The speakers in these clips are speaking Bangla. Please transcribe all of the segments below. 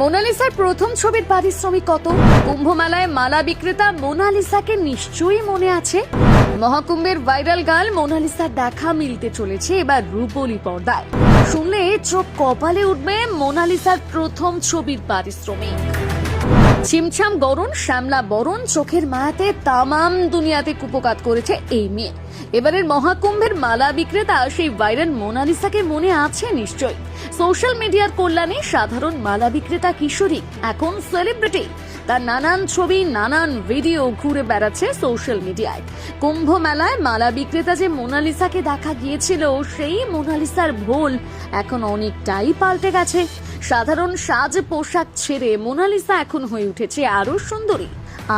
মোনালিসার প্রথম ছবির পারিশ্রমিক কত? কুম্ভমেলায় মালা বিক্রেতা মোনালিসাকে নিশ্চয়ই মনে আছে। মহাকুম্ভের ভাইরাল গার্ল মোনালিসার দেখা মিলতে চলেছে এবার রূপলী পর্দায়। শুনলে চোখ কপালে উঠবে মোনালিসার প্রথম ছবির পারিশ্রমিক। ছিমছাম গরণ, শ্যামলা বরণ, চোখের মায়াতে তামাম দুনিয়াতে কুপকাত করেছে এই মেয়ে। এবারের মহাকুম্ভের মালা বিক্রেতা সেই ভাইরাল মোনালিসাকে মনে আছে নিশ্চয়। সোশ্যাল মিডিয়ার কল্যাণে সাধারণ মালা বিক্রেতা কিশোরী এখন সেলিব্রিটি। তার নানান ছবি, নানান ভিডিও ঘুরে বেড়াচ্ছে সোশ্যাল মিডিয়ায়। কুম্ভ মেলায় মালা বিক্রেতা যে মোনালিসাকে দেখা গিয়েছিল, সেই মোনালিসার ভোল এখন অনেকটাই পাল্টে গেছে। সাধারণ সাজ পোশাক ছেড়ে মোনালিসা এখন হয়ে উঠেছে আরো সুন্দরী,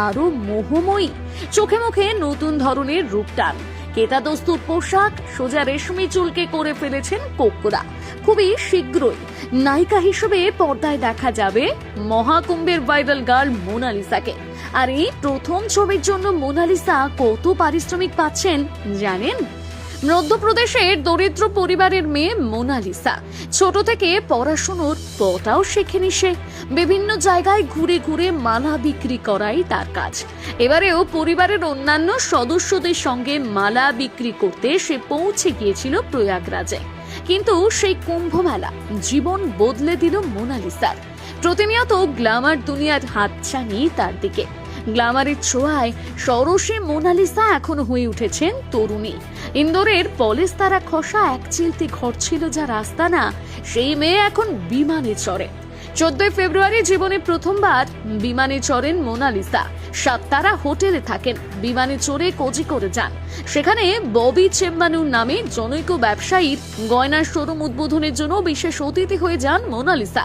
আরো মোহময়ী। চোখে মুখে নতুন ধরনের রূপটান, কেতাদস্তুর পোশাক, সোজা রেশমি চুলকে করে ফেলেছেন কোকড়া। খুবই শীঘ্রই নায়িকা হিসেবে পর্দায় দেখা যাবে মহাকুম্ভের ভাইরাল গার্ল মোনালিসাকে। আর এই প্রথম ছবির জন্য মোনালিসা কত পারিশ্রমিক পাচ্ছেন জানেন? মধ্যপ্রদেশের দরিদ্র পরিবারের মেয়ে মোনালিসা ছোট থেকে পড়াশোনার পটাও শেখেনি সে। বিভিন্ন জায়গায় ঘুরে ঘুরে মালা বিক্রি করাই তার কাজ। এবারেও পরিবারের অন্যান্য সদস্যদের সঙ্গে মালা বিক্রি করতে সে পৌঁছে গিয়েছিল প্রয়াগরাজে। কিন্তু সেই কুম্ভ মেলা জীবন বদলে দিল মোনালিসার। প্রতিনিয়ত গ্ল্যামার দুনিয়ার হাতছানি তার দিকে। গ্ল্যামারের ছোঁয়ায় সরসে মোনালিসা এখন হয়ে উঠেছেন তরুণী। ইন্দোরের পলেস্তারা খসা এক চিলতে ঘর ছিল যা রাস্তা না, সেই মেয়ে এখন বিমানে চড়ে। 14 ফেব্রুয়ারি জীবনে প্রথমবার বিমানে চড়েন মোনালিসা। সাততারা হোটেলে থাকেন, বিমানে চড়ে কোজিকোড়ে যান। সেখানে ববি চেম্বানুর নামে জনৈক ব্যবসায়ীর গয়নার শোরুম উদ্বোধনের জন্য বিশেষ অতিথি হয়ে যান মোনালিসা।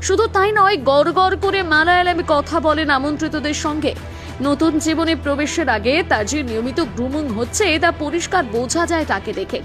শুধু তাই নয়, গড় গড় করে মালায়ালামে কথা বলেন আমন্ত্রিতদের সঙ্গে। নতুন জীবনে প্রবেশের আগে তার যে নিয়মিত গ্রুমিং হচ্ছে তা পরিষ্কার বোঝা যায় তাকে দেখে।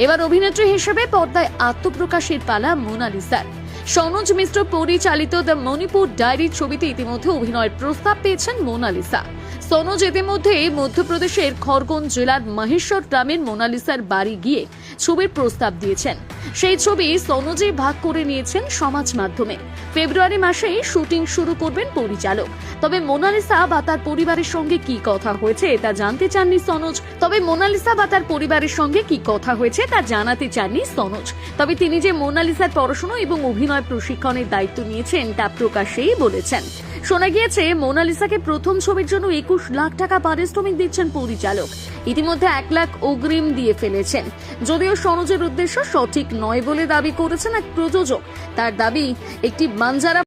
এবার অভিনেত্রী হিসেবে পর্দায় আত্মপ্রকাশের পালা মোনালিসার। সনোজ মিশ্র পরিচালিত দ্য মণিপুর ডায়েরি ছবিতে ইতিমধ্যে অভিনয়ের প্রস্তাব পেয়েছেন মোনালিসা। সনোজ ইতিমধ্যে মধ্যপ্রদেশের খরগোন জেলার মহেশ্বর গ্রামের মোনালিসার বাড়ি গিয়ে ছবির প্রস্তাব দিয়েছেন। সেই ছবি সনোজে ভাগ করে নিয়েছেন সমাজ মাধ্যমে। ফেব্রুয়ারি মাসে শুটিং শুরু করবেন পরিচালক। তবে মোনালিসা বা তার পরিবারের সঙ্গে কি কথা হয়েছে তা জানতে চাননি সনোজ। জানাতে চাননি সনোজ। তবে তিনি যে মোনালিসার পড়াশোনা এবং অভিনয় প্রশিক্ষণের দায়িত্ব নিয়েছেন তা প্রকাশ্যেই বলেছেন। শোনা গিয়েছে মোনালিসাকে প্রথম ছবির জন্য 21 লাখ টাকা পারিশ্রমিক দিচ্ছেন পরিচালক। ইতিমধ্যে 1 লাখ অগ্রিম দিয়ে ফেলেছেন। যদিও সনোজের উদ্দেশ্য সঠিক নয় বলে দাবি করেছেন এক প্রযোজক। তার দাবি, একটি বাঞ্জারা